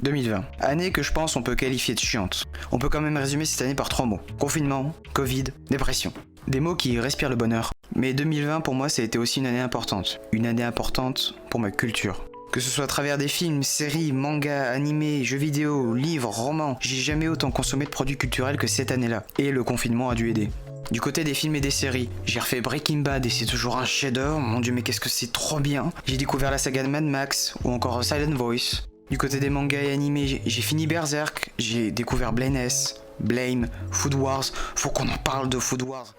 2020. Année que je pense on peut qualifier de chiante. On peut quand même résumer cette année par 3 mots. Confinement, Covid, dépression. Des mots qui respirent le bonheur. Mais 2020 pour moi ça a été aussi une année importante. Une année importante pour ma culture. Que ce soit à travers des films, séries, mangas, animés, jeux vidéo, livres, romans, j'ai jamais autant consommé de produits culturels que cette année-là. Et le confinement a dû aider. Du côté des films et des séries, j'ai refait Breaking Bad et c'est toujours un chef-d'œuvre, mon dieu mais qu'est-ce que c'est trop bien. J'ai découvert la saga de Mad Max ou encore Silent Voice. Du côté des mangas et animés, j'ai fini Berserk, j'ai découvert Blameless, Blame, Food Wars, faut qu'on en parle de Food Wars.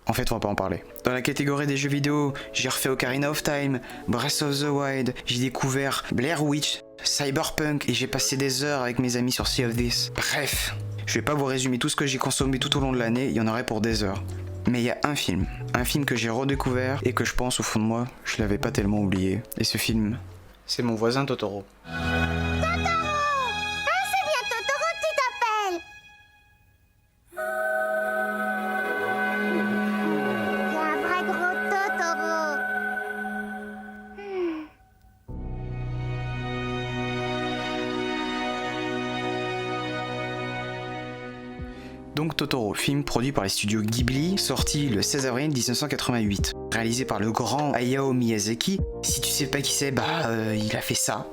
En fait, on va pas en parler. Dans la catégorie des jeux vidéo, j'ai refait Ocarina of Time, Breath of the Wild, j'ai découvert Blair Witch, Cyberpunk et j'ai passé des heures avec mes amis sur Sea of This. Bref, je vais pas vous résumer tout ce que j'ai consommé tout au long de l'année, il y en aurait pour des heures. Mais il y a un film que j'ai redécouvert et que je pense au fond de moi, je l'avais pas tellement oublié. Et ce film, c'est Mon voisin Totoro. Donc Totoro, film produit par les studios Ghibli, sorti le 16 avril 1988. Réalisé par le grand Hayao Miyazaki. Si tu sais pas qui c'est, il a fait ça,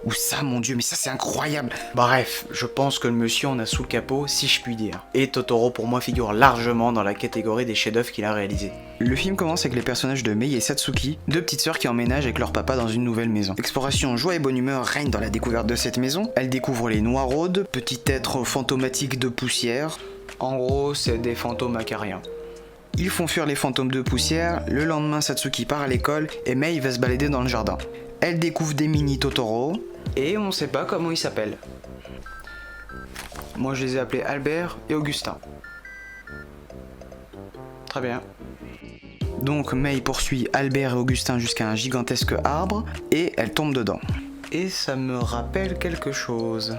ou ça, mon dieu, mais ça c'est incroyable. Bref, je pense que le monsieur en a sous le capot, si je puis dire. Et Totoro pour moi figure largement dans la catégorie des chefs-d'œuvre qu'il a réalisés. Le film commence avec les personnages de Mei et Satsuki, deux petites sœurs qui emménagent avec leur papa dans une nouvelle maison. Exploration, joie et bonne humeur règnent dans la découverte de cette maison. Elles découvrent les Noiraudes, petits êtres fantomatiques de poussière. En gros, c'est des fantômes acariens. Ils font fuir les fantômes de poussière, le lendemain Satsuki part à l'école et Mei va se balader dans le jardin. Elle découvre des mini Totoro, et on sait pas comment ils s'appellent. Moi je les ai appelés Albert et Augustin. Très bien. Donc Mei poursuit Albert et Augustin jusqu'à un gigantesque arbre, et elle tombe dedans. Et ça me rappelle quelque chose.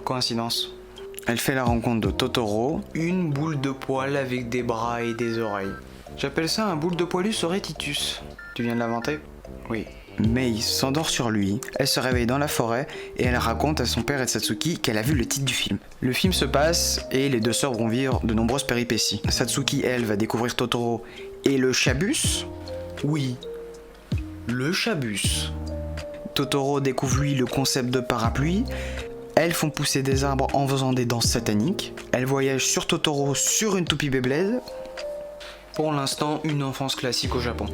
Coïncidence. Elle fait la rencontre de Totoro, une boule de poil avec des bras et des oreilles. J'appelle ça un boule de poilus Auretitus. Tu viens de l'inventer? Oui. Mei s'endort sur lui, elle se réveille dans la forêt et elle raconte à son père et Satsuki qu'elle a vu le titre du film. Le film se passe et les deux sœurs vont vivre de nombreuses péripéties. Satsuki, elle, va découvrir Totoro et le Chabus. Oui, le Chabus. Totoro découvre lui le concept de parapluie. Elles font pousser des arbres en faisant des danses sataniques. Elles voyagent sur Totoro sur une toupie Beyblade. Pour l'instant, une enfance classique au Japon.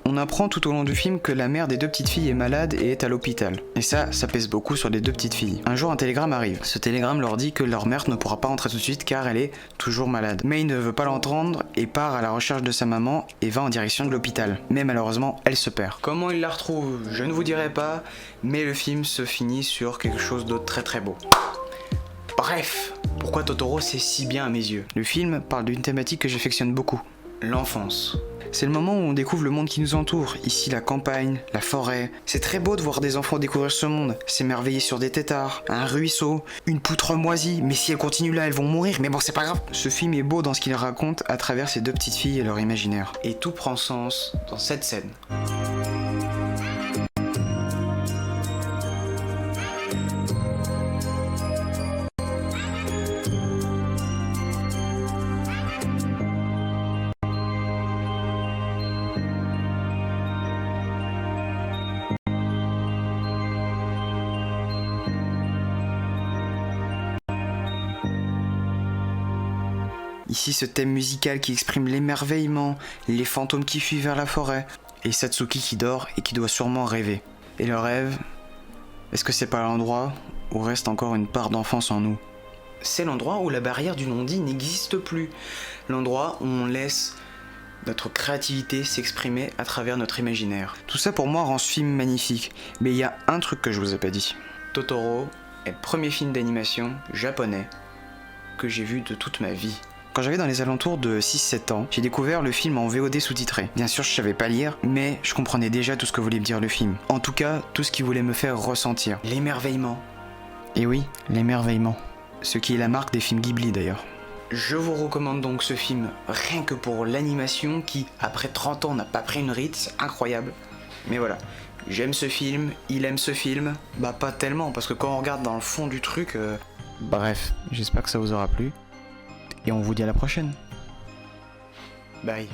On apprend tout au long du film que la mère des deux petites filles est malade et est à l'hôpital. Et ça pèse beaucoup sur les deux petites filles. Un jour, un télégramme arrive. Ce télégramme leur dit que leur mère ne pourra pas rentrer tout de suite car elle est toujours malade. Mei ne veut pas l'entendre et part à la recherche de sa maman et va en direction de l'hôpital. Mais malheureusement, elle se perd. Comment il la retrouve, je ne vous dirai pas, mais le film se finit sur quelque chose de très très beau. Bref, pourquoi Totoro c'est si bien à mes yeux? Le film parle d'une thématique que j'affectionne beaucoup. L'enfance. C'est le moment où on découvre le monde qui nous entoure, ici la campagne, la forêt. C'est très beau de voir des enfants découvrir ce monde, s'émerveiller sur des têtards, un ruisseau, une poutre moisie, mais si elles continuent là, elles vont mourir, mais bon c'est pas grave. Ce film est beau dans ce qu'il raconte à travers ces deux petites filles et leur imaginaire. Et tout prend sens dans cette scène. Ici ce thème musical qui exprime l'émerveillement, les fantômes qui fuient vers la forêt, et Satsuki qui dort et qui doit sûrement rêver. Et le rêve, est-ce que c'est pas l'endroit où reste encore une part d'enfance en nous? C'est l'endroit où la barrière du non-dit n'existe plus. L'endroit où on laisse notre créativité s'exprimer à travers notre imaginaire. Tout ça pour moi rend ce film magnifique, mais il y a un truc que je vous ai pas dit. Totoro est le premier film d'animation japonais que j'ai vu de toute ma vie. Quand j'avais dans les alentours de 6-7 ans, j'ai découvert le film en VOD sous-titré. Bien sûr, je savais pas lire, mais je comprenais déjà tout ce que voulait me dire le film. En tout cas, tout ce qu'il voulait me faire ressentir. L'émerveillement, Et oui, l'émerveillement. Ce qui est la marque des films Ghibli d'ailleurs. Je vous recommande donc ce film rien que pour l'animation qui, après 30 ans, n'a pas pris une ride, c'est incroyable. Mais voilà, j'aime ce film, il aime ce film, bah pas tellement, parce que quand on regarde dans le fond du truc... Bref, j'espère que ça vous aura plu, et on vous dit à la prochaine. Bye.